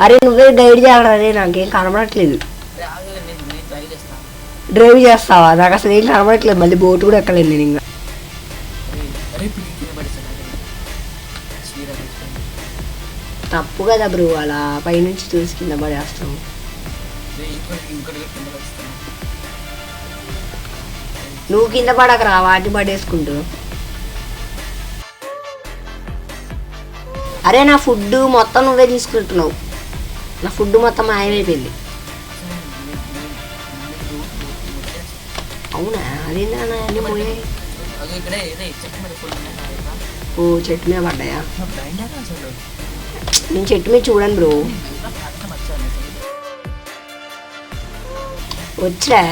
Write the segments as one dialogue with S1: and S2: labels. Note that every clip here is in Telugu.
S1: అరే నువ్వే గైడ్ చేయాలరా, అరే నాకేం కనబడట్లేదు. డ్రైవ్ చేస్తావా? నాకు అసలు ఏం కనబడట్లేదు. మళ్ళీ బోట్ కూడా ఎక్కలేదు నేను ఇంకా. తప్పు కదా బ్రో, అలా పైనుంచి చూసి కింద పడేస్తాము. నువ్వు కింద పడకరా, వాటిని పడేసుకుంటూ. అరే నా ఫుడ్ మొత్తం నువ్వే తీసుకుంటున్నావు. నా ఫుడ్ మొత్తం మాయమైపోయింది. అవునా? అదేందా అన్నీ పోయాయి. ఓ చెట్టు మీద పడ్డాయా? నేను చెట్టు మీద చూడండి బ్రో. వచ్చా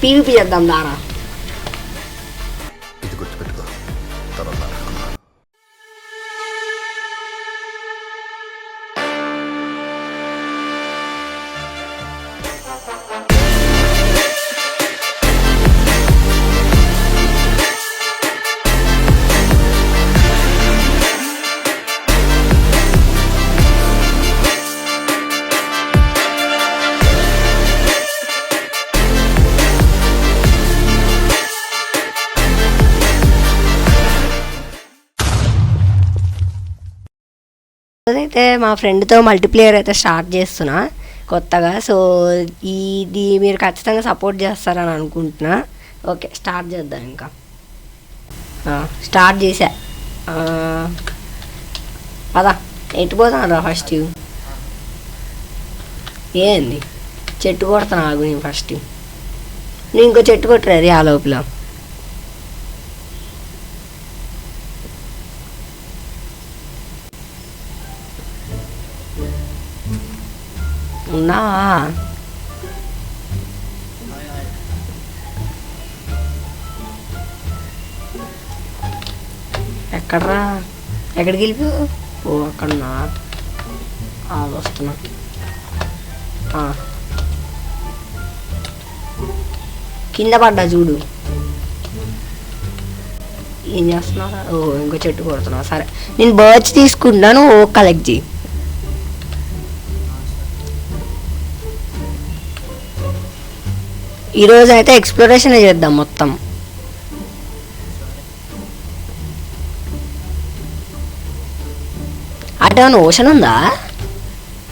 S1: పీవీపీ చేద్దాం దారా. అయితే మా ఫ్రెండ్తో మల్టీప్లేయర్ అయితే స్టార్ట్ చేస్తున్నా కొత్తగా. సో ఇది మీరు ఖచ్చితంగా సపోర్ట్ చేస్తారని అనుకుంటున్నా. ఓకే స్టార్ట్ చేద్దాం. ఇంకా స్టార్ట్ చేసా. పదా ఎట్టిపోతాను ఫస్ట్. ఏంది చెట్టు కొడతాను ఆగు. నేను ఫస్ట్ నేను ఇంకో చెట్టు కొట్టరాది ఆ లోపల. ఉన్నావా? ఎక్కడరా? ఎక్కడికి వెళ్ళిపోయావు? ఓ అక్కడున్నా. వస్తున్నా. కింద పడ్డా చూడు. ఏం చేస్తున్నారా? ఓ ఇంకో చెట్టు కొడుతున్నావు. సరే నేను బర్డ్స్ తీసుకుంటాను. ఓ కలెక్ట్ చేయి. ఈరోజు అయితే ఎక్స్ప్లోరేషన్ చేద్దాం మొత్తం. అటు ఏమైనా ఓషన్ ఉందా?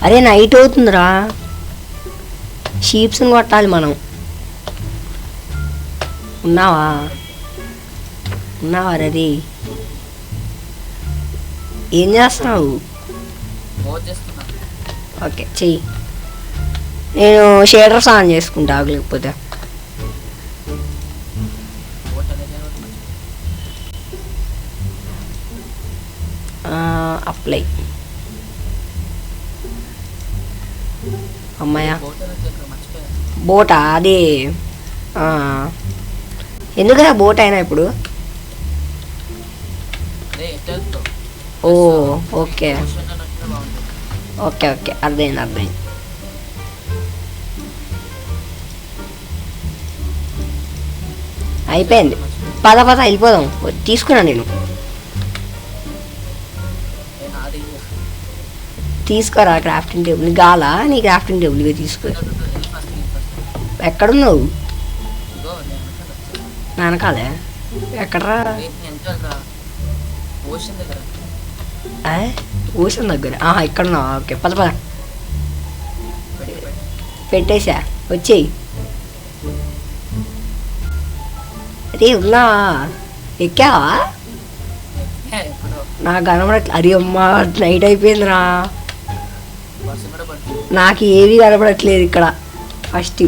S1: అరే నైట్ అవుతుందిరా. షీప్స్ని కొట్టాలి మనం. ఉన్నావా? ఉన్నావా రది? ఏం చేస్తున్నావు? ఓకే చెయ్యి. నేను షేడర్స్ ఆన్ చేసుకుంటా లేకపోతే. అప్లై. అమ్మాయా బోటా? అది ఎందుకరా బోట్ అయినా ఇప్పుడు? ఓ ఓకే ఓకే ఓకే అర్థమైంది అర్థమైంది. అయిపోయింది. పద పద వెళ్ళిపోదాం. తీసుకున్నా నేను. తీసుకోరా క్రాఫ్టింగ్ టేబుల్. గాలా నీ క్రాఫ్టింగ్ టేబుల్ ఇక తీసుకో. ఎక్కడున్నావు? నానకాలే ఎక్కడరా? ఓషన్ దగ్గర. ఇక్కడున్నావా? ఓకే పద పద. పెట్టేసా వచ్చేయి. అరే ఉన్నావా? ఎక్కావా? నాకు కనబడట్లే. అరే అమ్మా నైట్ అయిపోయిందిరా. నాకు ఏవి కనబడట్లేదు ఇక్కడ ఫస్ట్.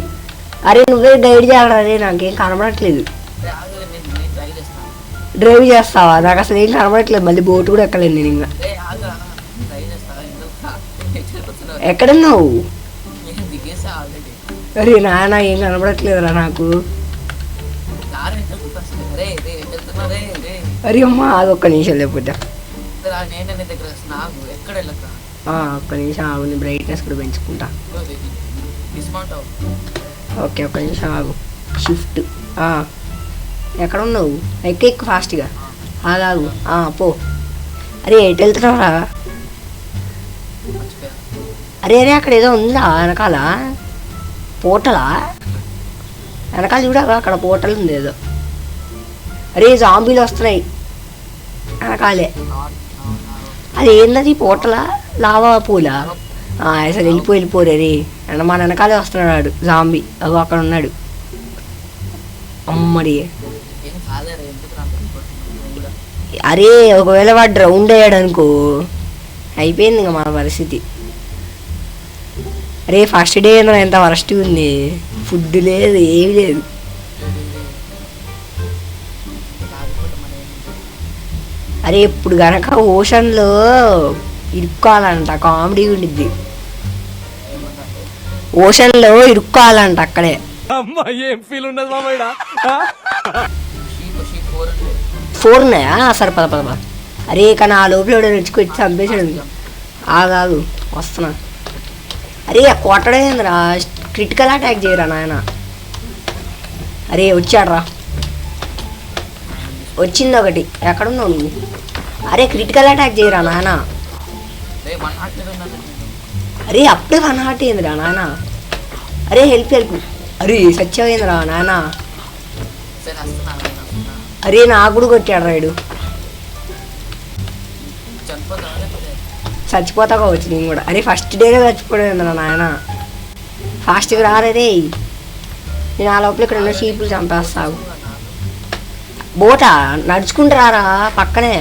S1: అరే నువ్వే గైడ్ చేయాలరా, అరే నాకేం కనబడట్లేదు. డ్రైవ్ చేస్తావా? నాకు అసలు ఏం కనబడట్లేదు. మళ్ళీ బోట్ కూడా ఎక్కలేదు నేను ఇంకా. ఎక్కడున్నావు? అరే నాన్న ఏం కనబడట్లేదురా నాకు. అరే అమ్మా అదొక్క నిమిషం లేకపోతే. ఒక్క నిమిషం ఆగు. బ్రైట్నెస్ కూడా పెంచుకుంటా. ఓకే ఒక్క నిమిషం ఆగు. షిఫ్ట్. ఎక్కడ ఉన్నావు? ఎక్కువ ఫాస్ట్గా. ఆగు పో. అరే ఎటు వెళ్తున్నావురా? అరే అరే అక్కడ ఏదో ఉందా వెనకాల పోటలా వెనకాల చూడ అక్కడ పోటల్ ఉంది ఏదో. అరే జాంబీలు వస్తున్నాయి వెనకాలే. అది ఏంటది పోటలా లావా పూలా అసలు వెళ్ళిపోరు రే అండ్ మన వెనకాలే వస్తున్నాడు జాంబీ. అగో అక్కడ ఉన్నాడు. అమ్మడి అరే ఒకవేళ వాడు రౌండ్ అయ్యాడు అనుకో అయిపోయింది ఇంకా మన పరిస్థితి. అరే ఫస్ట్ డే ఎంత వరస్ట్ ఉంది. ఫుడ్ లేదు ఏమి లేదు. అరే ఇప్పుడు కనుక ఓషన్లో ఇరుక్కోవాలంట కామెడీ ఉండిద్ది. ఓషన్లో ఇరుక్కోవాలంట అక్కడే. ఫోర్ ఉన్నాయా సరే పద పద పద. అరే కానీ ఆ లోపల వచ్చి చంపేసాడు. ఆగాగు వస్తున్నా. అరే కొట్టడేంద్రా క్రిటికల్ అటాక్ చేయరా నాయన. అరే వచ్చాడ్రా వచ్చింది ఒకటి. ఎక్కడున్నావు నువ్వు? అరే క్రిటికల్ అటాక్ చేయరా నాయన. అరే అప్పుడే 1 హార్ట్ అయిందిరా నాయన. అరే హెల్ప్ హెల్ప్. అరే సత్యమైందిరా నాయన. అరే నాకు కూడా కొట్టాడు రాయుడు. చచ్చిపోతా కావచ్చు నేను కూడా. అరే ఫస్ట్ డేనే చచ్చిపోయిందిరా నాయన. ఫాస్ట్గా రారే. నేను ఆ లోపల ఇక్కడ ఉన్న షీపులు చంపేస్తావు. బోటా నడుచుకుంటారా పక్కనే.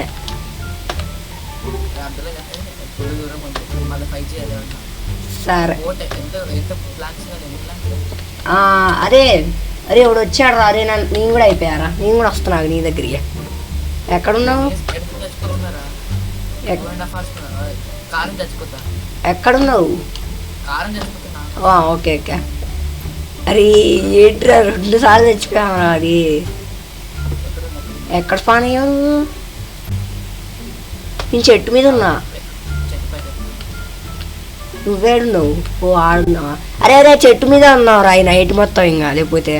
S1: సరే అరే అరే ఇప్పుడు వచ్చాడు రా. అరే నేను కూడా అయిపోయారా. నేను కూడా వస్తున్నా నీ దగ్గరికి. ఎక్కడున్నావు? ఎక్కడున్నావు? Okay okay. అరే ఏంట్రా 2 సార్లు చచ్చిపోయామరా. అది ఎక్కడ స్పాన్ అయ్యావు? నేను చెట్టు మీద ఉన్నా. నువ్వేడున్నావు? ఓ ఆడున్నావా? అరే అరే చెట్టు మీద ఉన్నావు రా నైట్ మొత్తం ఇంకా. లేకపోతే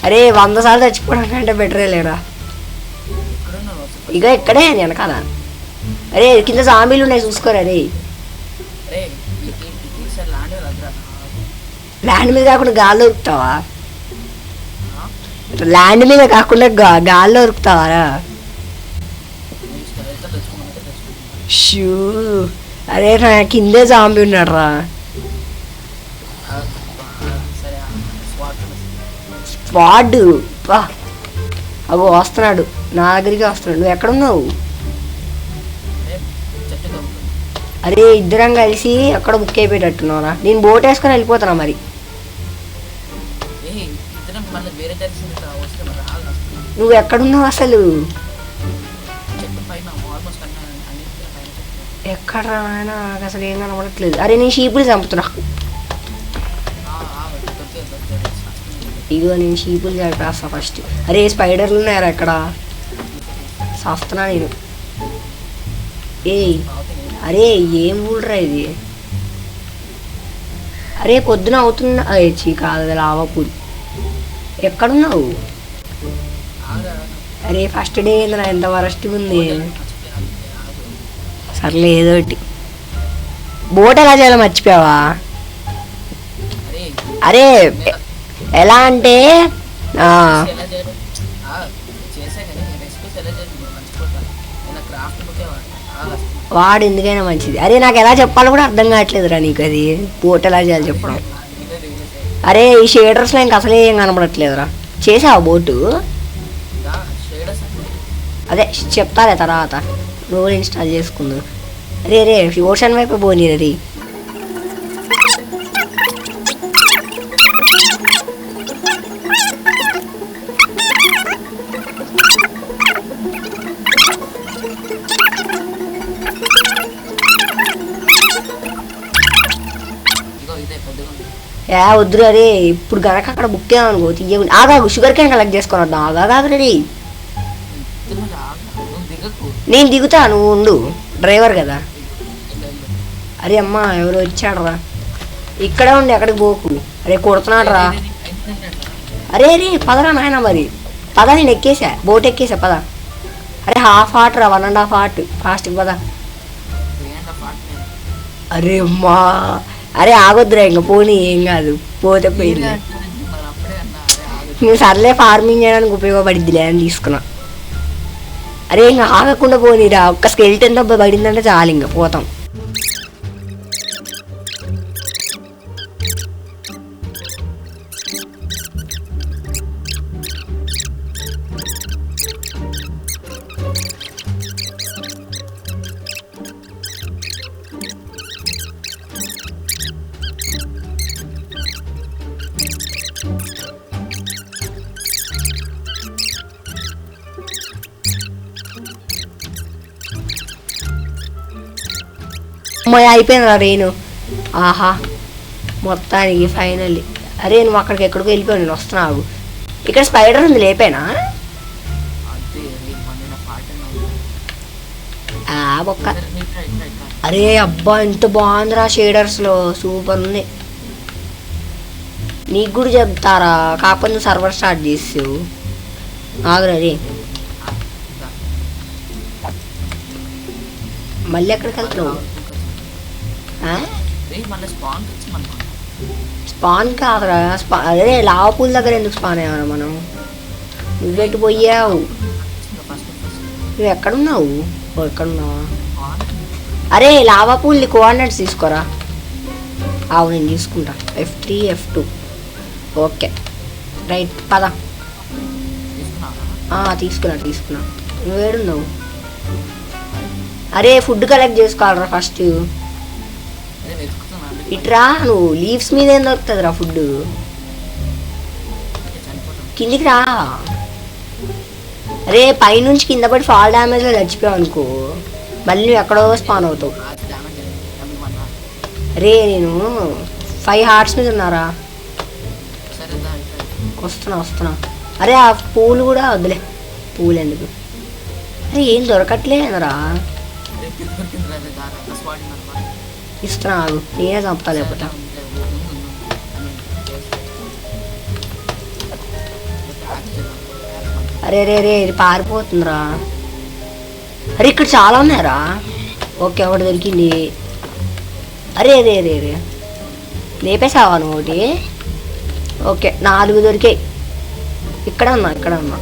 S1: అరే 100 సార్లు చచ్చిపోవడం కంటే బెటరే లేరా. ఇక ఇక్కడే వెనకాల. అరే కింద జాంబీలు ఉన్నాయి చూసుకోరా. అరే ల్యాండ్ మీద కాకుండా గాల్లో ఉరుకుతావా? ల్యాండ్ మీద కాకుండా గాల్లో ఉరుకుతావారా? షూ అరే నా కిందే జాంబీ ఉన్నాడు రా. స్వాడ్ వా అగో వస్తున్నాడు నా దగ్గరికి వస్తున్నాడు. నువ్వు ఎక్కడున్నావు? అరే ఇద్దరం కలిసి ఎక్కడ బుక్ అయిపోయేటట్టున్నావురా. నేను బోట్ వేసుకొని వెళ్ళిపోతున్నా మరి. నువ్వు ఎక్కడున్నావు అసలు? ఎక్కడ ఆయన అసలు ఏం కనబడట్లేదు. అరే నేను షీపులు చంపుతున్నా. ఇగో నేను షీపులు చంపేస్తా ఫస్ట్. అరే స్పైడర్లు ఉన్నాయారా ఎక్కడ? చస్తున్నా నేను. అరే ఏం ఊళ్ళరా ఇది? అరే పొద్దున అవుతున్నా కాదు లావాపూర్. ఎక్కడున్నావు? అరే ఫస్ట్ డే ఏంది ఎంత వరస్ట్ ఉంది. సర్లే ఏదో ఒకటి. బోట్ ఎలా చేయాలో మర్చిపోయావా? అరే ఎలా అంటే వాడు ఎందుకైనా మంచిది. అరే నాకు ఎలా చెప్పాలో కూడా అర్థం కావట్లేదురా నీకు. అది బోట్ ఎలా చేయాలి చెప్పడం. అరే ఈ షేడర్స్లో ఇంక అసలే ఏం కనపడట్లేదురా. చేసావా బోటు? అదే చెప్తాలే తర్వాత. రోల్ ఇన్స్టాల్ చేసుకుందు. రే రే ఓషన్ వైపు పోనీ రీ. వద్దురు. అరే ఇప్పుడు కనుక అక్కడ బుక్ అయ్యామనుకో తీయ. ఆగాగు షుగర్ క్యాన్ కలెక్ట్ చేసుకొని వద్దాం. ఆగాగు రే. నేను దిగుతా నువ్వు ఉండు. డ్రైవర్ కదా. అరే అమ్మా ఎవరు వచ్చాడరా. ఇక్కడే ఉండి ఎక్కడికి పోకు. అరే కొడుతున్నాడు రా. అరే అరే పదరా నాయన మరి. పద నేను ఎక్కేసా బోట్ ఎక్కేసా పద. అరే 1/2 హార్ట్ రా 1.5 హార్ట్. ఫాస్ట్కి పద. అరే అమ్మా, అరే ఆగొద్దురా ఇంకా పోనీ, ఏం కాదు పోతే పోయింది. నేను సర్లే ఫార్మింగ్ చేయడానికి ఉపయోగపడిద్దిలే అని తీసుకున్నా. అరే ఇంకా ఆగకుండా పోనీరా, ఒక్క స్కెల్టన్ దెబ్బ పడిందంటే చాలు ఇంకా పోతాం. అయిపోయిందిరా రేణు. ఆహా మొత్తానికి ఫైనల్లీ. అరే నువ్వు అక్కడికి ఎక్కడికి వెళ్ళిపోయావు, నేను వస్తున్నావు. ఇక్కడ స్పైడర్ ఉంది, లేపేనా? బొక్క. అరే అబ్బా ఎంత బాగుందిరా షేడర్స్లో, సూపర్ ఉంది. నీకు కూడా చెప్తారా, కాకపోతే నువ్వు సర్వర్ స్టార్ట్ చేసావు. ఆగురా రే, మళ్ళీ ఎక్కడికి వెళ్తున్నావు? స్పాన్ కాదురా, అదే లావ పూల దగ్గర ఎందుకు స్పాన్ అయ్యావరా మనం? నువ్వెట్టు పోయావు? నువ్వు ఎక్కడున్నావు? ఎక్కడున్నావా? అరే లావా పూల్ని కోఆర్డినేట్స్ తీసుకోరా. నేను తీసుకుంటా. F3 F2. ఓకే రైట్ పద. తీసుకున్నా. నువ్వేడున్నావు? అరే ఫుడ్ కలెక్ట్ చేసుకోవాలరా ఫస్ట్. ఇట్రా, నువ్వు లీవ్స్ మీద ఏం దొరుకుతుందిరా ఫుడ్? కిందికి రా. అరే పైనుంచి కింద పడి ఫాల్ డ్యామేజ్లో చచ్చిపోయావు అనుకో, మళ్ళీ నువ్వు ఎక్కడో స్పాన్ అవుతావు. అరే నేను 5 హార్ట్స్ మీద ఉన్నారా. వస్తున్నా. అరే ఆ పూలు కూడా వద్దులే, పూలు ఎందుకు? అరే ఏం దొరకట్లేదురా. ఇస్తున్నా ఆగు, నేనే చంపుతా లేకపోతే. అరే ఇది పారిపోతుందిరా. అరే ఇక్కడ చాలా ఉన్నాయరా. ఓకే ఒకటి దొరికింది. అరే లేపేసావా నువ్వు ఒకటి? ఓకే 4 దొరికాయి. ఇక్కడ ఉన్నా.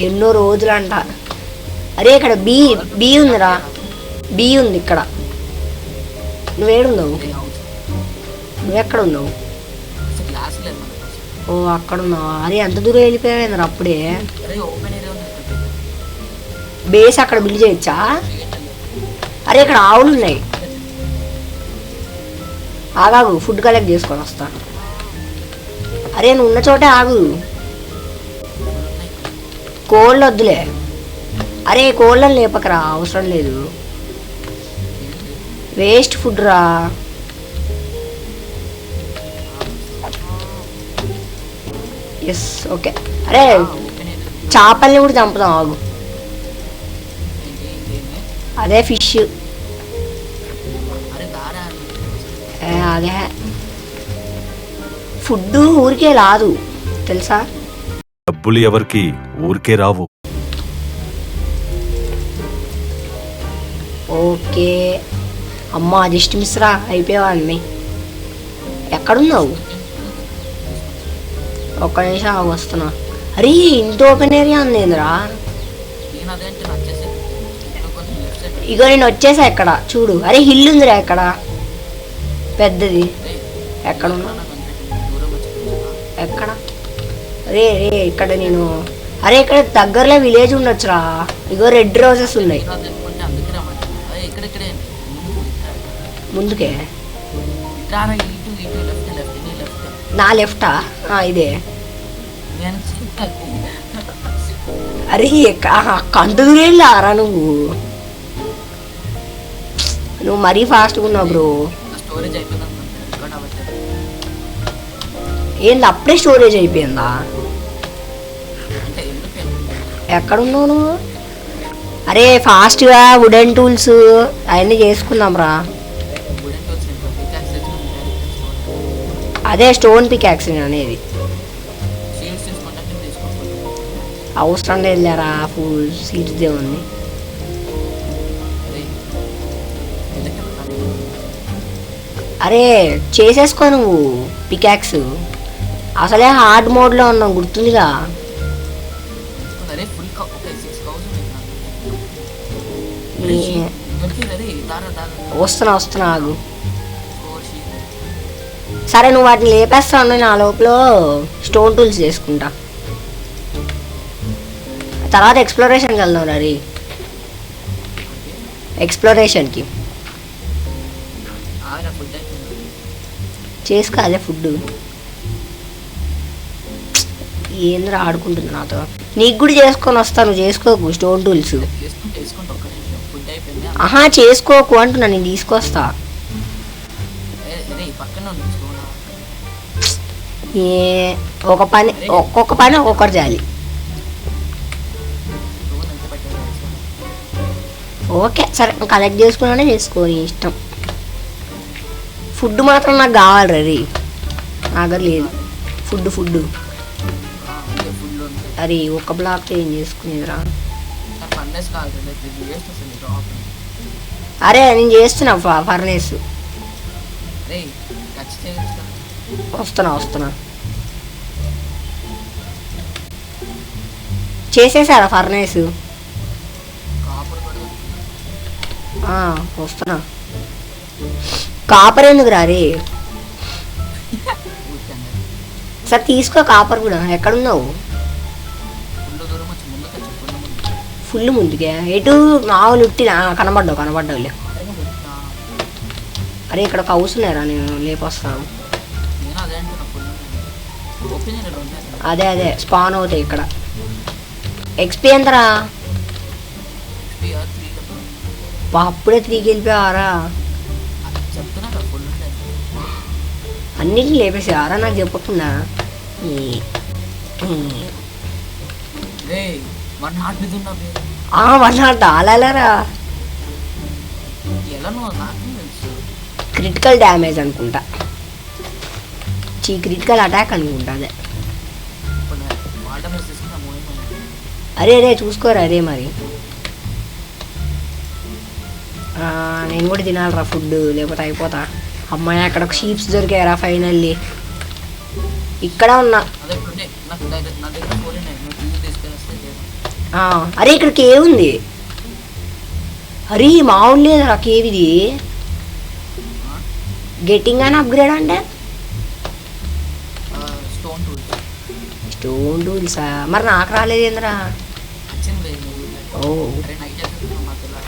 S1: ఎన్నో రోజులు అంట. అరే ఇక్కడ బీ ఉందిరా, బీ ఉంది ఇక్కడ. నువ్వేడున్నావు? నువ్వెక్కడ ఉన్నావు? అక్కడ ఉన్నావా? అరే ఎంత దూరం వెళ్ళిపోయావేంద్ర అప్పుడే. బేస్ అక్కడ బిల్డ్ చేయొచ్చా? అరే ఇక్కడ ఆవులు ఉన్నాయి. ఆగాగు, ఫుడ్ కలెక్ట్ చేసుకొని వస్తా. అరే నువ్వు ఉన్న చోటే ఆగు. కోళ్ళు వద్దులే. అరే కోళ్ళని లేపకరా, అవసరం లేదు, వేస్ట్ ఫుడ్ రా. Yes okay. అరే చేపల్ని కూడా చంపుదాం ఆగు. అదే ఫిష్. అదే ఫుడ్ ఊరికే రాదు తెలుసా.
S2: డబ్బులు ఎవరికి ఊరికే రావు.
S1: ఓకే అమ్మా జస్ట్ మిస్రా అయిపోయేవాడిని. ఎక్కడున్నావు? ఒక్క నిమిషం ఆగు, వస్తున్నా. అరే ఇంత ఓపెన్ ఏరియా ఉందేంద్రా. ఇగో నేను వచ్చేసా. ఎక్కడ చూడు. అరే హిల్ ఉందిరా ఎక్కడ పెద్దది. ఎక్కడున్నా? ఎక్కడ? అరే ఇక్కడ నేను. అరే ఇక్కడ దగ్గరలో విలేజ్ ఉండొచ్చురా. ఇగో రెడ్ రోజెస్ ఉన్నాయి ముందుకే. నా లెఫ్టా? ఇదే. అరే కంట దూరేళ్ళారా నువ్వు మరీ ఫాస్ట్గా ఉన్నావు బ్రో. ఏంది అప్పుడే స్టోరేజ్ అయిపోయిందా? ఎక్కడున్నావు నువ్వు? అరే ఫాస్ట్గా వుడెన్ టూల్స్ అవన్నీ చేసుకుందాం రా. అదే స్టోన్ పికాక్స్ అనేది అవసరం లేదులేరా. ఫుల్ సీట్స్ ఉంది. అరే చేసేసుకో నువ్వు పికాక్స్. అసలే హార్డ్ మోడ్లో ఉన్నాం గుర్తుందిగా.
S3: అరే ఫుల్ ఓకే 6000
S1: ఈ-
S3: దొరికింది. అరే దారా
S1: వస్తున్నా ఆగు. సరే నువ్వు వాటిని లేపేస్తా ఉన్నా, నా లోపల స్టోన్ టూల్స్ చేసుకుంటా. తర్వాత ఎక్స్ప్లోరేషన్కి వెళ్దాం రీ. ఎక్స్ప్లోరేషన్కి
S3: ఆరా ఫుడ్ అయిపోయింది.
S1: చేసుకో అదే ఫుడ్. ఏంద్రా ఆడుకుంటుంది నాతో. నీకు కూడా చేసుకొని వస్తాను, చేసుకోకు స్టోన్ టూల్స్.
S3: చేసుకుంటే ఒక్క నిమిషం ఫుడ్ అయిపోయింది.
S1: ఆహా చేసుకోకు అంటున్నా, నేను తీసుకొస్తా.
S3: అరే ఈ పక్కన ఉంది స్టోన్.
S1: ఏ ఒక పని ఒక్కొక్క పని ఒక్కొక్కరు చేయాలి.
S3: స్టోన్ ఎంత పెట్టారు?
S1: ఓకే సరే కలెక్ట్ చేసుకున్నానే చేసుకో, నీ ఇష్టం. ఫుడ్ మాత్రం నాకు కావాలి రీ. నా దగ్గర లేదు ఫుడ్.
S3: ఫుడ్ ఉంది.
S1: అరే ఒక బ్లాక్ చేంజ్ చేసుకునేదిరా.
S3: సార్ ఫర్నెస్ కాదు వేస్ట్ వస్తుంది డ్రాప్.
S1: అరే నేను చేస్తున్నా ఫర్నేస్.
S3: అరే ఖచ్చితంగా
S1: వస్తున్నా చేసేసారా ఫర్నేస్?
S3: కాపర్ కూడా
S1: వస్తున్నా. కాపర్ ఎందుకు రా రే?
S3: ఊరికండి.
S1: సరే తీసుకో కాపర్ కూడా. ఎక్కడున్నావు?
S3: ఫుల్ దూరం వచ్చి ముందుకు వచ్చి ఫుల్ ముందు.
S1: ఫుల్ ముందుకే ఎటు? మామూలు ఉట్టినా కనబడ్డావులే. అరే ఇక్కడ ఒక హౌస్ ఉన్నారా, నేను లేపొస్తాను.
S3: నేను అదే అంటున్నా ఫుల్ ఒపీనియన్ ఉన్నాయి.
S1: అదే స్పాన్ అవుతాయి ఇక్కడ. ఎక్స్పీ ఎంతరా? అప్పుడే 3కి వెళ్ళిపోయారా?
S3: చెప్తున్నా కదా ఫుల్ ఉంటాయి.
S1: అన్నిటిని లేపేసారా నాకు చెప్పకుండా?
S3: రే మన నాట్ మీద ఉన్న పేరు
S1: వన్నట్ట అలారా.
S3: ఎలా నువ్వు నాకు తెలుసు.
S1: క్రిటికల్ డ్యామేజ్ అనుకుంటా, క్రిటికల్ అటాక్ అనుకుంటా. అదే
S3: ఇప్పుడు వాటర్ మీద తీసుకున్న మూవీ
S1: అరే చూసుకోరా అదే మరి. నేను కూడా తినాలిరా ఫుడ్, లేకపోతే అయిపోతా. అమ్మాయి అక్కడ ఒక షీప్స్ దొరికాయరా ఫైనల్లీ. ఇక్కడ ఉన్నా.
S3: అదే ఇప్పుడు నాకు నా దగ్గర ఫోన్ ఉన్నాయి. నువ్వు తీసుకెళ్ళొస్తే
S1: అరే ఇక్కడ కేవ్ ఉంది. అరే మామూలు లేదురా కేవ్ ఇది. గెట్టింగ్ అని అప్గ్రేడ్ అంటే
S3: స్టోన్
S1: టూల్సా? మరి నాకు రాలేదేంద్రా?
S3: వచ్చింది.
S1: ఓ
S3: అరే నైట్ చేస్తున్నావు మాకు ఇలా.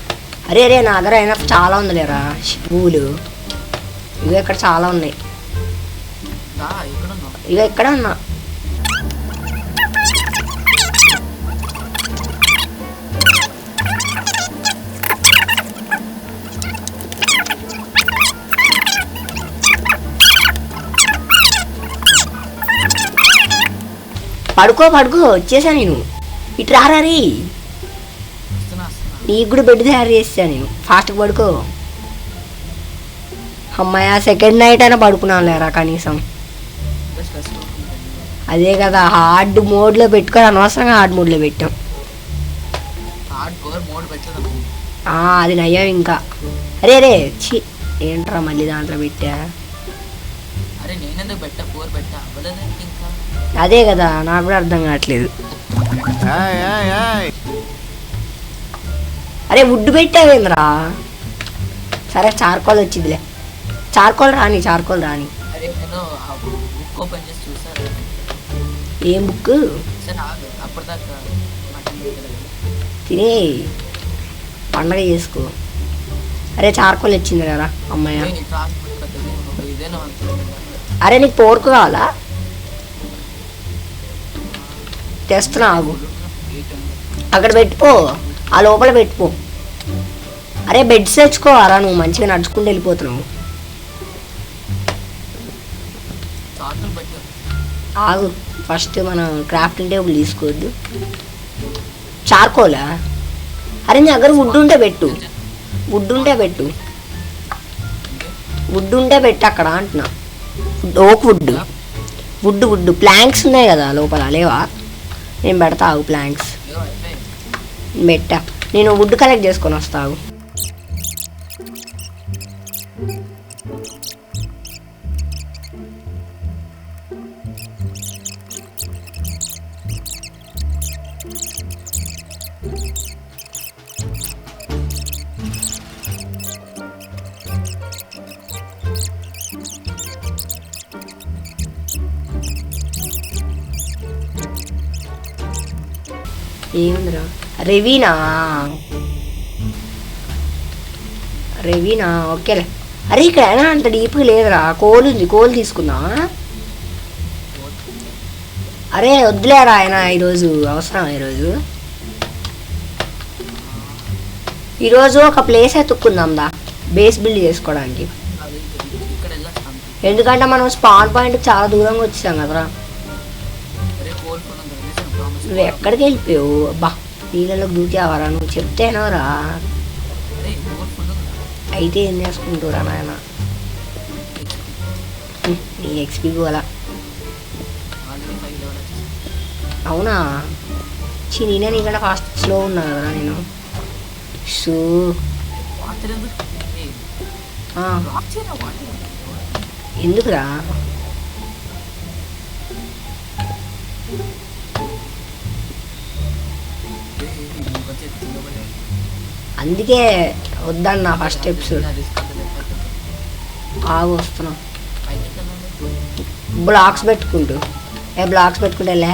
S1: అరే నా దగ్గర అయినా చాలా ఉందిలేరా పువ్వులు. ఇవి ఇక్కడ చాలా ఉన్నాయి.
S3: ఎక్కడ ఉన్నావు?
S1: ఇక ఇక్కడ ఉన్నా. పడుకో వచ్చేసా నేను. ఇటు రారా రీ.
S3: వస్తున్నా
S1: నీకు కూడా బెడ్ తయారు చేస్తా నేను. ఫాస్ట్గా పడుకో. అమ్మాయి సెకండ్ నైట్ అయినా పడుకున్నాను లేరా కనీసం. అదే కదా హార్డ్ మోడ్లో పెట్టుకొని అనవసరంగా హార్డ్ మోడ్లో పెట్టాం.
S3: హార్డ్ కోర్ మోడ్ పెట్టదు.
S1: అది నయ్యావు ఇంకా. అరే ఛీ ఏంట్రా మళ్ళీ దాంట్లో పెట్టా.
S3: అరే నేనెందుకు పెట్టా? కోర్ పెట్టా అవ్వలేదంటే ఇంకా.
S1: అదే కదా నాకు కూడా అర్థం కావట్లేదు. అరే వుడ్ పెట్టావేంద్రా? సరే చార్కోల్ వచ్చిందిలే. చార్కోల్ రాని.
S3: అరే నేను ఆ బుక్ ఓపెన్ చేసి చూసాను.
S1: ఏం బుక్?
S3: సరే ఆగు అప్పటిదాకా మటన్
S1: తినే పండగ చేసుకో. అరే చార్కోల్ వచ్చింది కదా అమ్మాయి.
S3: ఇదేనా?
S1: అరే నీకు పోర్కు కావాలా? తెస్తున్నా ఆగు. అక్కడ పెట్టుకో, ఆ లోపల పెట్టుకో. అరే బెడ్స్ తెచ్చుకోవాలా? నువ్వు మంచిగా నడుచుకుంటూ వెళ్ళిపోతున్నావు. ఆగు ఫస్ట్ మనం క్రాఫ్టింగ్ టేబుల్ తీసుకోవద్దు. చార్కోలా? అరే నీ దగ్గర వుడ్ ఉంటే పెట్టు. వుడ్ ఉంటే పెట్టు అక్కడ అంటున్నా. ఓక్ వుడ్ ప్లాంక్స్ ఉన్నాయి కదా లోపల, లేవా? నేను పెడతా ఆగు ప్లాంక్స్ పెట్టా. నేను వుడ్ కలెక్ట్ చేసుకొని వస్తావు. ఏముందిరా రవీనా రవీనా ఓకేలే. అరే ఇక్కడ అయినా అంత డీప్గా లేదురా, కోల్ ఉంది, కోల్ తీసుకుందా. అరే వద్దులేరా ఆయన ఈరోజు అవసరం. ఈరోజు ఒక ప్లేస్ ఎత్తుక్కుందాం దా బేస్ బిల్డ్ చేసుకోవడానికి.
S3: అది ఇక్కడ వెళ్ళొస్తాం.
S1: ఎందుకంటే మనం స్పాన్ పాయింట్ చాలా దూరంగా వచ్చాం కదరా.
S3: అరే కోల్పోయినా ప్రామిస్.
S1: నువ్వు ఎక్కడికి వెళ్ళిపోయావు అబ్బా, నీళ్ళలోకి దూకావరా నువ్వు చెప్తేనోరా.
S3: అరే కోల్పోయిందా
S1: అయితే ఏం చేసుకుంటారా నాయన, నీ ఎక్స్పీ గోలా.
S3: ఆల్రెడీ 5 లెవెల్ వచ్చేసి.
S1: అవునా నేనే నీకంటే ఫాస్ట్ స్లో ఉన్నా కదరా నేను. సో
S3: వాటర్ ఎందుకు డ్రాప్ చేయరా వాటర్?
S1: ఎందుకురా అందుకే వద్దన్న ఫస్ట్ ఎపిసోడ్. ఆగు వస్తున్నా. బ్లాక్స్ పెట్టుకుంటూ బ్లాక్స్ లే.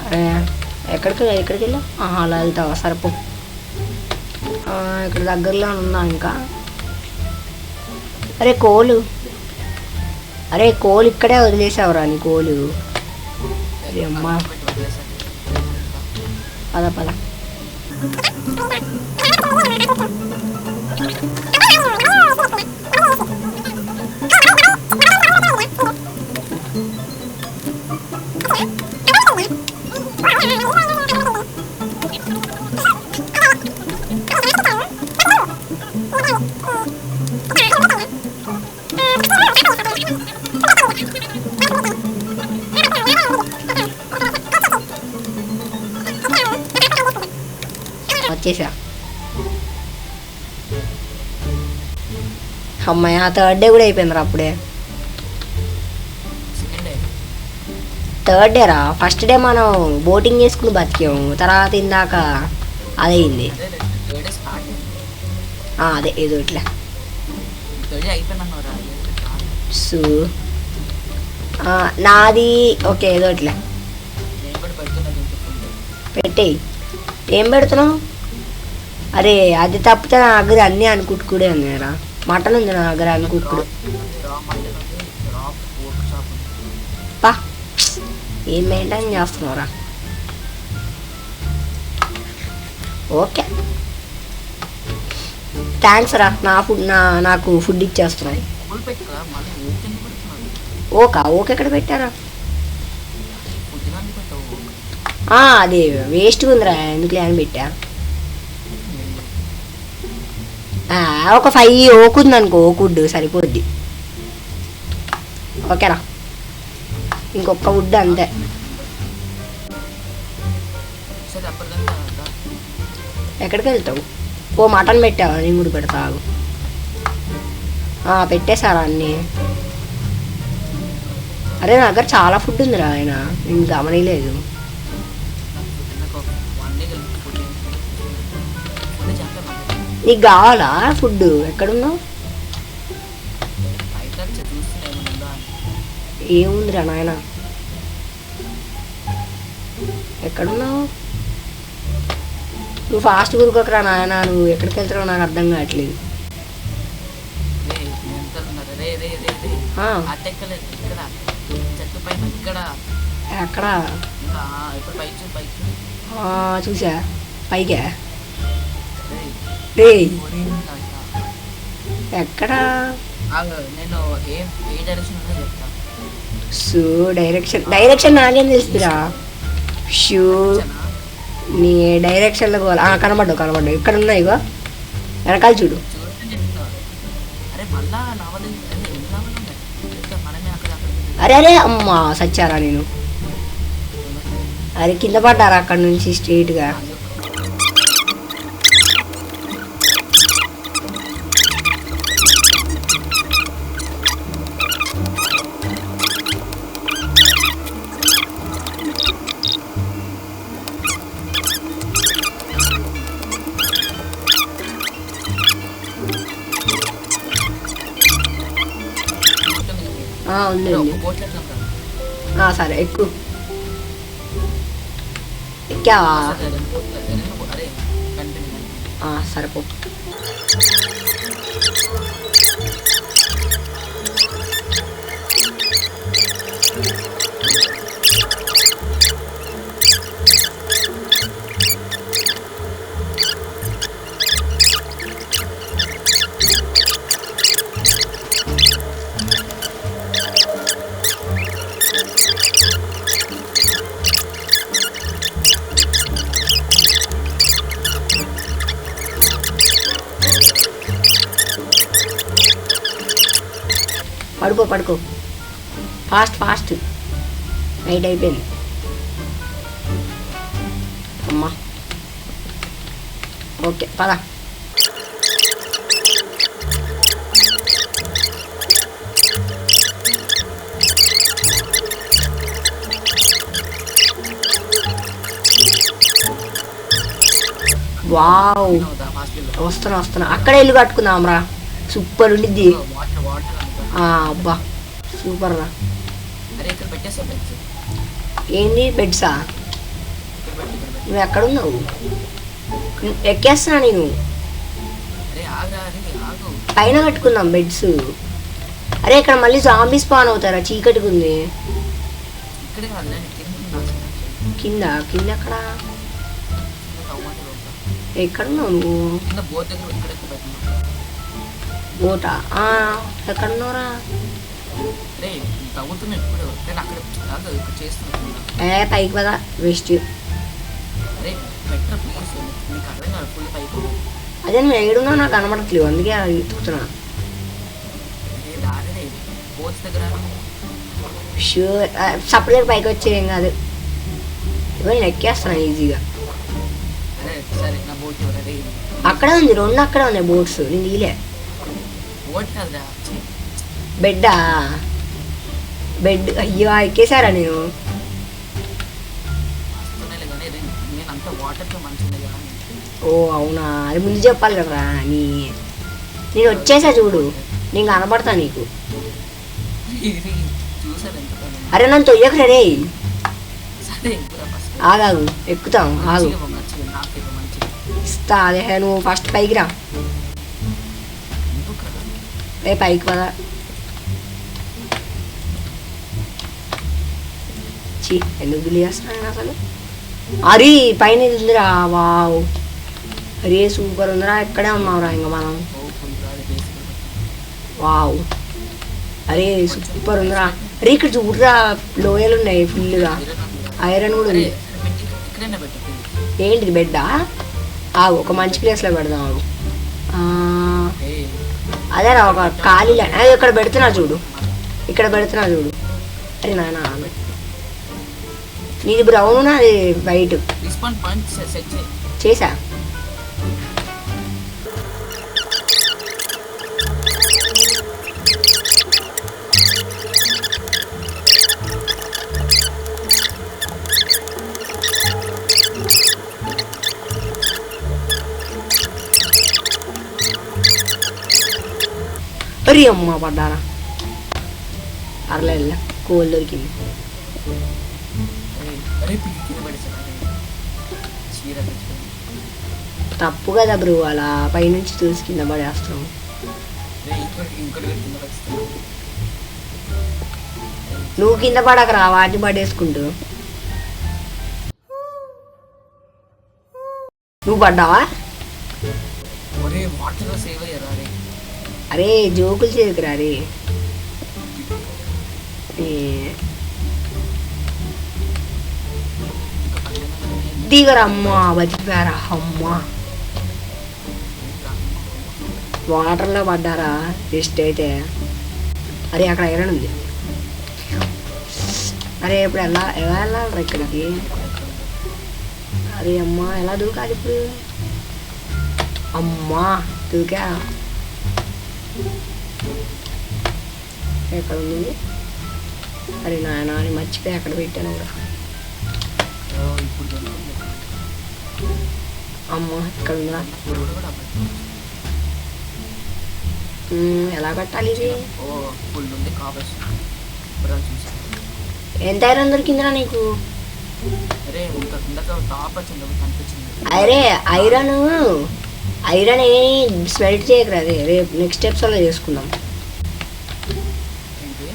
S1: అరే ఎక్కడికి వెళ్ళా? అలా వెళ్తావా, సరిపో. ఇక్కడ దగ్గరలో ఉన్నా ఇంకా. అరే కోలు ఇక్కడే వదిలేసావురా నీ కోలు. అరే అమ్మా పద. వచ్చేసా. అమ్మాయి ఆ 3rd డే కూడా అయిపోయిందిరా అప్పుడే. 3rd డే రా. ఫస్ట్ డే మనం బోటింగ్ చేసుకుని బతికాము, తర్వాత ఇందాక అదయింది. అదే ఏదో ఇట్లా. సో నాది ఓకే ఏదో ఇట్లా పెట్టేయి. ఏం పెడుతున్నావు? అరే అది తప్పితే నా దగ్గర అన్నీ అనుకుంటుకుడే ఉన్నాయరా. మటన్ ఉంది నా దగ్గర అనుకుంటుడు. పా ఏం మెయింటైన్ చేస్తున్నావురా? ఓకే థ్యాంక్స్ రా, నాకు ఫుడ్ ఇచ్చేస్తున్నాయి. ఓకే ఎక్కడ పెట్టారా? అది వేస్ట్గా ఉందిరా, ఎందుకులే అని పెట్టా. ఒక 5 ఓకుంది అనుకో, ఓకుడ్ సరిపోద్ది. ఓకేరా, ఇంకొక వుడ్ అంతే. ఎక్కడికి వెళ్తావు? మటన్ పెట్టావా? నేను కూడా పెడతావు. పెట్టేశారా అన్నీ? అరే నా దగ్గర చాలా ఫుడ్ ఉందిరా ఆయన, నేను గమనిలేదు. నీకు కావాలా ఫుడ్? ఎక్కడున్నావు? ఏముందిరా నాయన, ఎక్కడున్నావు? నువ్వు ఫాస్ట్ గురుకోకరా నాయన, నువ్వు ఎక్కడికి వెళ్తున్నావు నాకు అర్థం కావట్లేదు. ఎక్కడ చూసా పైగా? ఎక్కడ? సో డైరెక్షన్ నాకేం తెలుస్తుందిరా? షూ నీ డైరెక్షన్లో పోవాలి. కనబడ్డావు ఇక్కడ ఉన్నాయి. ఇగో వెనకాల చూడు. అరే అమ్మా సచ్చారా నేను. అరే కింద పడ్డారా అక్కడ నుంచి స్ట్రైట్గా? ఉంది. సరే ఎక్కువ ఎక్కావా
S3: అరే కంటిన్యూ
S1: సరిపో. పడుకో ఫాస్ట్ నైట్ అయిపోయింది అమ్మా. ఓకే పద. వావ్ వస్తున్నా అక్కడే ఇల్లు కట్టుకుందాం రా, సూపర్ ఉండిద్ది. అబ్బా సూపర్ రా. ఏంది బెడ్సా? నువ్వు ఎక్కడున్నావు? ఎక్కేస్తున్నా నేను. పైన కట్టుకుందాం బెడ్స్. అరే ఇక్కడ మళ్ళీ జాంబీ స్పాన్ అవుతారా? చీకటిగా ఉంది. కింద ఎక్కడ? ఎక్కడున్నావు నువ్వు? బోటా ఎక్కడున్నావురా? పైకి పదా వేస్ట్. అదే నువ్వు ఎక్కడున్నావు నాకు కనబడట్లేవు, అందుకే ఎత్తుకుతున్నా. షూర్ సపరేట్ పైకి వచ్చేయం కాదు, నేను ఎక్కేస్తాను ఈజీగా. అక్కడే ఉంది, 2 అక్కడే ఉన్నాయి బోట్స్. నేను తీలే. బెడ్డా? బెడ్ అయ్యో ఎక్కేసారా నేను? ఓ అవునా, అది ముందు చెప్పాలి కదరా. నేను వచ్చేసా చూడు, నేను కనబడతా నీకు. అరే నన్ను తొయ్యకురా రే. ఆగాగు ఎక్కుతాం, ఆగు ఇస్తా. అదే నువ్వు ఫస్ట్ పైకి రా. పైకి పదా. ఎందుకు బిల్లు చేస్తున్నాను అసలు? అరే పైన ఉందిరా. వావ్ అరే సూపర్ ఉందిరా. ఎక్కడే ఉన్నావురా ఇంకా మనం? వావ్ అరే సూపర్ ఉందిరా. అరే ఇక్కడ చూడరా, లోయలు ఉన్నాయి ఫుల్గా, ఐరన్ కూడా ఉంది. ఏంటిది బెడ్డా? ఒక మంచి ప్లేస్లో పెడదాం. అదేరా ఒక ఖాళీ ఇక్కడ పెడుతున్నా చూడు, ఇక్కడ పెడుతున్నా చూడు. అరే నాయన నీది బ్రౌన్, అది వైట్ చేసా. అరే అమ్మ పడ్డారా. అరలే కోల్ దొరికింది. తప్పు కదా బ్రో, అలా పైనుంచి చూసి కింద పడేస్తాం. నువ్వు కింద పడకరా, వాటిని పడేసుకుంటూ. నువ్వు పడ్డావా? అరే జోకులు చేయకురా రే. దిగరా అమ్మా, బతికిపోయారా అమ్మా. వాటర్లో పడ్డారా జస్ట్ అయితే. అరే అక్కడ ఐరన్ ఉంది. అరే ఇప్పుడు ఎలా వెళ్ళాలి ఇక్కడికి? అరే అమ్మా ఎలా దూకాలి ఇప్పుడు? అమ్మా దూకా. ఎక్కడ ఉంది? అరే నాయన అని మర్చిపోయి అక్కడ పెట్టాను కూడా. అమ్మ ఇక్కడ ఉందా? ఎలా కట్టాలి ఇది? ఎంత ఐరన్ దొరికిందిరా నీకు?
S3: అరే ఇంకా కిందక టాప్ వచ్చింది ఒకటి కనిపించింది.
S1: అరే ఐరన్ ఐరన్ ఏమి స్మెల్ట్ చేయకరాదే, రేపు నెక్స్ట్ ఎపిసోడ్లో చేసుకుందాం.
S3: ఏంటి?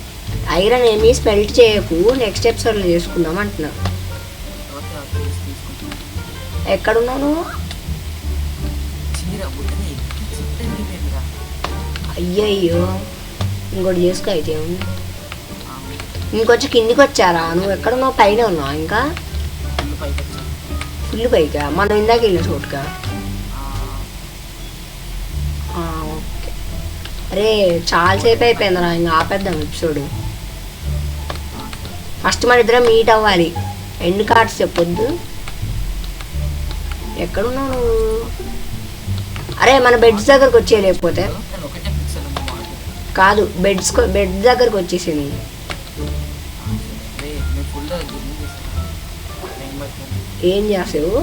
S1: ఐరన్ ఏమి స్మెల్ట్ చేయకు, నెక్స్ట్ ఎపిసోడ్లో చేసుకుందాం అంటున్నా.
S3: ఓకే ఓకే తీసుకుంటాను.
S1: ఎక్కడున్నావు నువ్వు?
S3: చీర బుట్టని చిత్త విడిపోయిందిరా.
S1: అయ్యయ్యో, ఇంకోటి చేసుకో అయితే. ఇంకొచ్చి కిందికి వచ్చారా? నువ్వు ఎక్కడున్నావు? పైన ఉన్నావు ఇంకా?
S3: ఫుల్ పైకి వచ్చాను.
S1: ఫుల్ పైకా? మనం ఇందాక వెళ్ళిన చోటుకా? ఓకే. అరే చాలాసేపు అయిపోయిందిరా, ఇంకా ఆపేద్దాం ఎపిసోడ్. ఫస్ట్ మన ఇద్దరం మీట్ అవ్వాలి. ఎండ్ కార్డ్స్ చెప్పొద్దు. ఎక్కడున్నావు నువ్వు? అరే మన బెడ్స్ దగ్గరకు వచ్చే, లేకపోతే
S3: నేను ఒకటే పిక్సెల్ ఉంది వాటర్.
S1: కాదు, బెడ్ దగ్గరకు వచ్చేసి నువ్వు.
S3: అరే నేను ఫుల్ గిన్నె చేస్తాను. టైం పడుతుంది.
S1: ఏం చేసావు?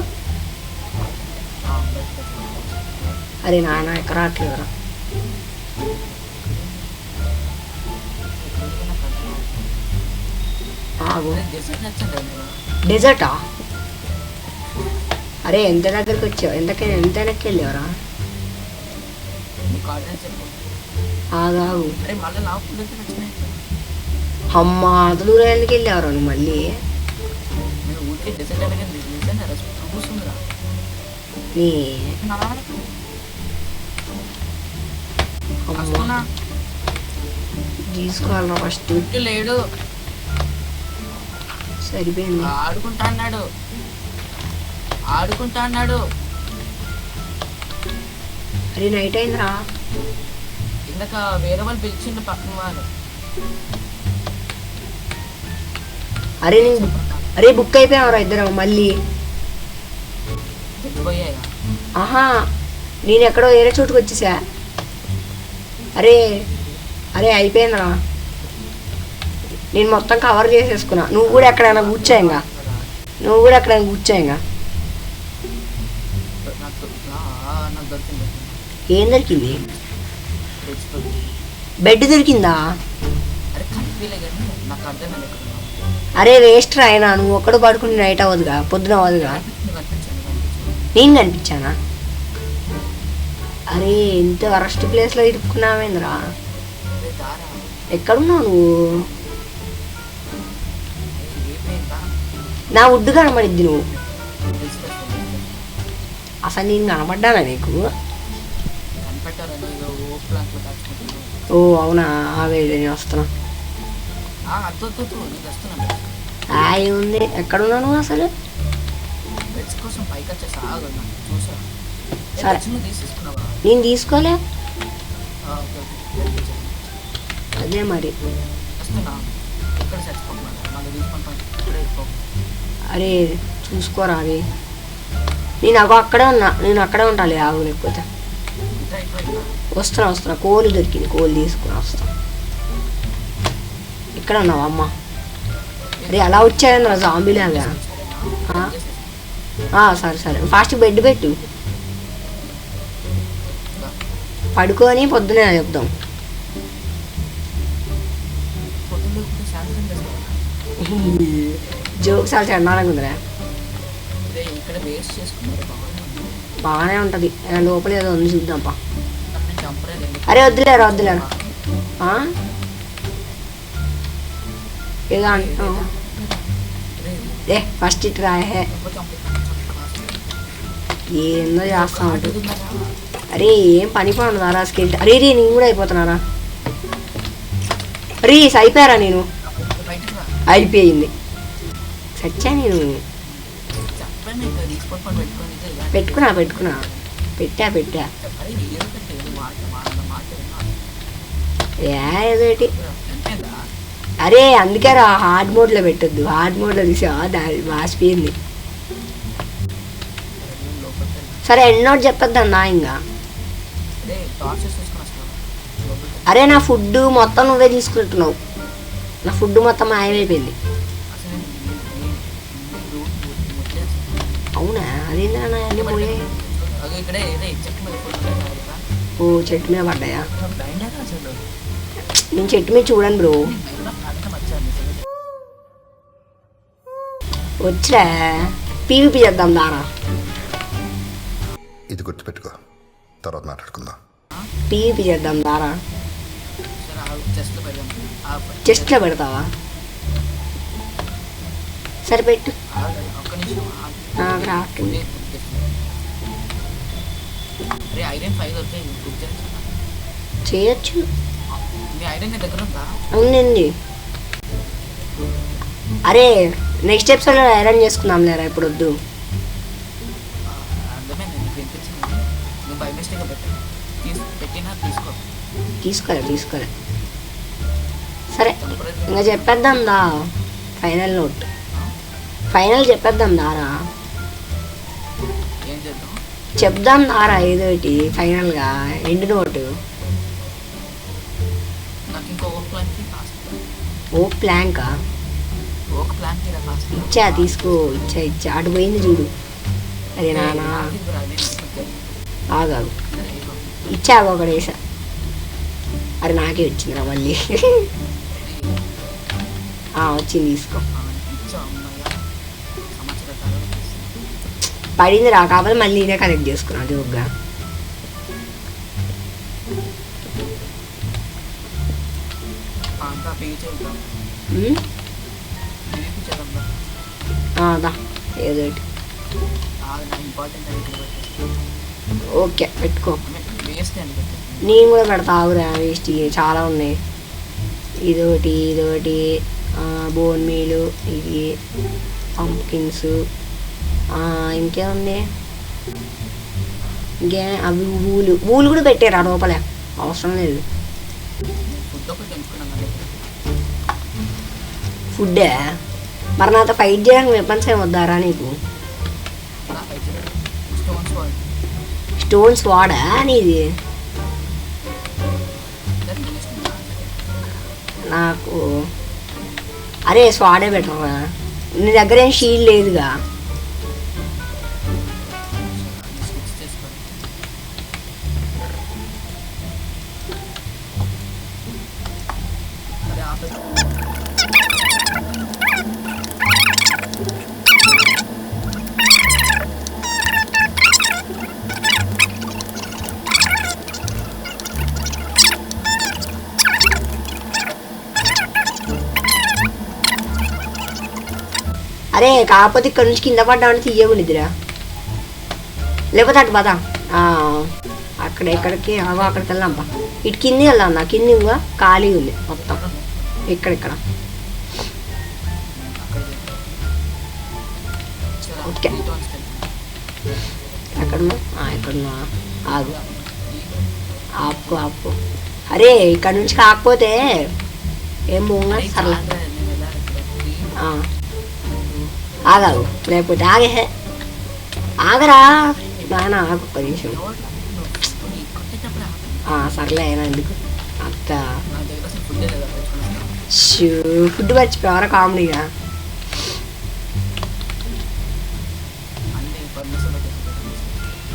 S1: అరే నాన్న ఎక్కడ రావట్లేదురా. ఆగు.
S3: డెసర్ట్ నచ్చింది నేను.
S1: డెజర్టా? అరే ఎంత దగ్గరికి వచ్చావు? ఎంత వెనక్కి వెళ్ళావురా?
S3: నీకు ఆర్డర్ చెప్పు.
S1: ఆగాగు.
S3: అరే మళ్ళీ నా ఫుడ్ దగ్గర వచ్చినాయి.
S1: అమ్మ అదలు ఎందుకు వెళ్ళావురా నువ్వు మళ్ళీ?
S3: నేను ఊరికే డెసర్ట్ అడిగింది నిజంగా కూర్చుందిరా.
S1: నీ అమ్మ
S3: వస్తున్నా.
S1: తీసుకోవాలరా ఫస్ట్.
S3: చుట్టూ లేడు.
S1: సరిపోయింది.
S3: ఆడుకుంటా అన్నాడు.
S1: అరే నైట్ అయిందిరా.
S3: ఇందాక వేరే వాళ్ళు పిలిచిండు పక్కన వాళ్ళు.
S1: అరే నేను అరే బుక్ అయిపోయావురా ఇద్దరం మళ్ళీ.
S3: తెచ్చిపోయాయి.
S1: ఆహా, నేను ఎక్కడో వేరే చోటుకు వచ్చేసా. అరే అరే అయిపోయిందిరా, నేను మొత్తం కవర్ చేసేసుకున్నా. నువ్వు కూడా ఎక్కడైనా కూర్చోయింగా,
S3: నాకు దొరికింది.
S1: ఏం దొరికింది?
S3: తెచ్చిపోయి.
S1: బెడ్ దొరికిందా?
S3: అరే కనిపించలే కానీ నాకు అర్థమైంది ఎక్కడ ఉన్నావు.
S1: అరే వేస్ట్ రా అయినా, నువ్వు ఒక్కడు పడుకుని నైట్ అవ్వదుగా, పొద్దున అవ్వదుగా.
S3: కనిపించండి.
S1: నేను కనిపించానా? అరే ఇంత వరస్ట్ ప్లేస్లో ఇరుక్కున్నావేంద్రా.
S3: అరే దారా
S1: ఎక్కడున్నావు నువ్వు?
S3: ఏమైందా
S1: నా ఉడ్డు కనబడిద్ది నువ్వు.
S3: తెలుసుకోవాలి.
S1: అసలు నేను కనబడ్డానా నీకు?
S3: కనిపెట్టారని ఓప్లాంట్లో దాచుకుంటున్నావు.
S1: ఓ అవునా, ఆవేది నేను వస్తున్నా.
S3: అద్దు నీకు వస్తున్నాను.
S1: ఏముంది, ఎక్కడున్నావు నువ్వు అసలు?
S3: బెడ్స్ కోసం పైకి వచ్చేసి ఆగున్నా చూసా.
S1: సరే.
S3: నువ్వు తీసేసుకున్నావా?
S1: నేను తీసుకోలే.
S3: Okay okay.
S1: అదే మరి.
S3: వస్తున్నా. ఇక్కడ చచ్చిపోతున్నాను మళ్ళీ తీసుకుంటాను. ఇక్కడే ఎక్కువ.
S1: అరే చూసుకోరా అది. నేను అక్కడే ఉంటాలి. ఆగు లేకపోతే. వస్తున్నా. కోళ్ళు దొరికింది, కోళ్ళు తీసుకుని వస్తా. ఇక్కడ ఉన్నావా అమ్మ? అరే అలా వచ్చాయన్నరా జాంబీలాగా. సరే ఫాస్ట్ బెడ్ పెట్టు, పడుకొని పొద్దునే చెప్దాం. జోక్ చాలా చండాలంగా ఉందిరా.
S3: ఇక్కడ వేస్ట్ చేసుకున్నారు.
S1: బాగానే ఉంటుంది. లోపల ఏదో ఉంది చూద్దాంపా.
S3: చంపలేదు.
S1: అరే వద్దులేరా ఏదో అంటున్నావు. ఫస్ట్ ఇటు రాయే, ఏందో చేస్తా ఉంటుంది. అరే ఏం పని పనుందారా స్కిల్. అరే నేను కూడా అయిపోతున్నారా? అరే అయిపోయారా? నేను అయిపోయింది. సచ్చా నేను. పెట్టుకున్నా పెట్టా. ఏదోటి. అరే అందుకే రా హార్డ్ మోడ్లో పెట్టద్దు. హార్డ్ మోడ్లో తీసావా, దాని వాసిపోయింది. సరే ఎన్నోటి చెప్పొద్దు అన్నా ఇంకా. అరే నా ఫుడ్ మొత్తం నువ్వే తీసుకుంటున్నావు. నా ఫుడ్ మొత్తం మాయమైపోయింది. అవునా? అదేందా అన్నీ పోయాయి. ఓ చెట్టు మీద పడ్డాయా? నేను చెట్టు మీద చూడండి బ్రో. వచ్చా పీవీపీ చేద్దాం దారా.
S4: ఇది గుర్తుపెట్టుకో, తర్వాత మాట్లాడుకుందాం.
S1: పీవీపీ చేద్దాం దారా.
S3: సరే చెస్ట్లో పెడదాం.
S1: చెస్ట్లో పెడతావా? సరే పెట్టు.
S3: ఒక్క నిమిషం
S1: నాకు రావట్లేదు.
S3: అరే ఐరన్ 5 దొరుకుతాయి, బుక్ చేయించు.
S1: చేయొచ్చు.
S3: మీ ఐరన్ నీ దగ్గర ఉందా?
S1: అవునండి. అరే నెక్స్ట్ ఎపిసోడ్లో ఐరన్ చేసుకుందాం లేరా, ఇప్పుడు వద్దు.
S3: అర్థమైంది, నీకు వినిపించింది. నువ్వు బై మిస్టేక్గా పెట్టినా
S1: తీసుకోలే. సరే ఇంకా చెప్పేద్దాం దా. ఫైనల్ నోట్ ఫైనల్ చెప్పేద్దాం దారా.
S3: ఏం చేద్దాం?
S1: చెప్దాం దారా ఏదో ఒకటి ఫైనల్గా ఎండ్ నోటు.
S3: నాకు ఇంకో ఓక్ ప్లాన్కి ఫాస్ట్.
S1: ఓక్ ప్లాంకా?
S3: ఓక్ ప్లాన్కి రా ఫాస్ట్.
S1: ఇచ్చా తీసుకో. ఇచ్చా అటు పోయింది చూడు. అదే నానా ఆగాగు. ఇచ్చా ఒకటి వేసా. అది నాకే వచ్చిందిరా మళ్ళీ. వచ్చింది తీసుకో. పడింది రా, కాకపోతే మళ్ళీ నేనే కనెక్ట్ చేసుకున్నా జోగ్గా. దా ఏదో ఒకటి. ఓకే పెట్టుకో. నేను కూడా పెడతా ఆగురా, వేస్ట్ చాలా ఉన్నాయి. ఇదొకటి బోన్ మీలు, ఇది పంప్కిన్స్, ఇంకేముంది అవి ఊలు కూడా పెట్టారు ఆ లోపలే, అవసరం లేదు. ఫుడ్డే మరి నాతో ఫైట్ చేయడానికి వెపన్స్ ఏమి వద్దారా నీకు? స్టోన్స్ వాడా నీది? నాకు అరే స్వాడే బెటర్రా. నీ దగ్గర ఏం షీల్డ్ లేదుగా. అరే కాకపోతే ఇక్కడ నుంచి కింద పడ్డామని తీయగునిద్దిరా, లేకపోతే అటు పదా. అక్కడ ఎక్కడికి అక్కడికి వెళ్దాంపా. ఇటు కింది వెళ్దాం. నా కింది ఇంకా ఖాళీ ఉంది మొత్తం. ఇక్కడ ఓకే. ఎక్కడున్నా ఆగు. ఆపు. అరే ఇక్కడ నుంచి కాకపోతే ఏం పోగా సర్లే. ఆగాగు, లేకపోతే ఆగరా నాన్న. ఆగు ఒక్క నిమిషం. సర్లే అయినా ఎందుకు అక్క. ఫుడ్ మర్చిపోయావరా కామెడీగా.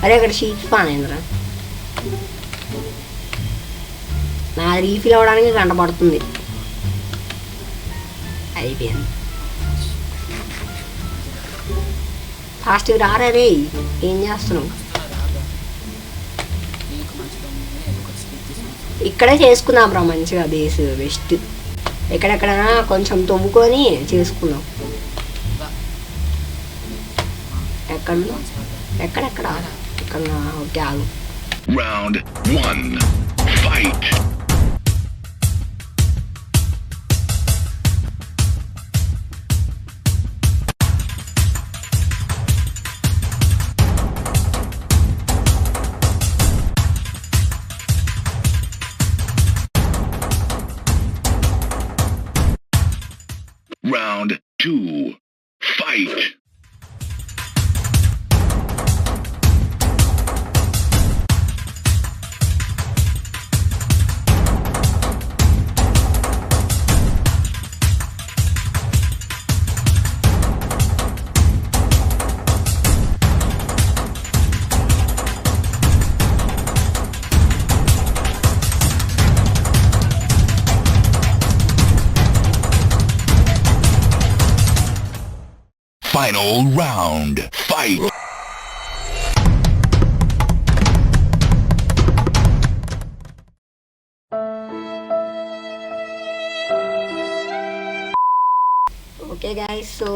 S1: అరే అక్కడ షీట్ పానేంద్రా. నా రీఫిల్ అవ్వడానికి గంట పడుతుంది. అయిపోయింది. ఫాస్ట్గా రారా రే, ఏం చేస్తున్నావు? ఇక్కడే చేసుకుందాం రా మంచిగా, బేస్ బెస్ట్. ఎక్కడెక్కడైనా కొంచెం తవ్వుకొని చేసుకుందాం. ఎక్కడెక్కడ ఇక్కడ ఓకే ఆగు.
S5: Round 1 fight. Round 2 fight. Final round. Fight.
S1: Okay guys, so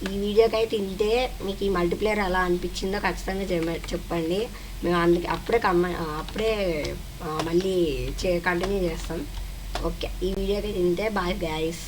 S1: ఈ వీడియోకి అయితే ఇంతే. మీకు ఈ మల్టీప్లేయర్ ఎలా అనిపించిందో ఖచ్చితంగా చెప్పండి. మేము అందుకే అప్పుడే మళ్ళీ కంటిన్యూ చేస్తాం. ఓకే, ఈ వీడియోకి అయితే ఇంతే. Bye guys.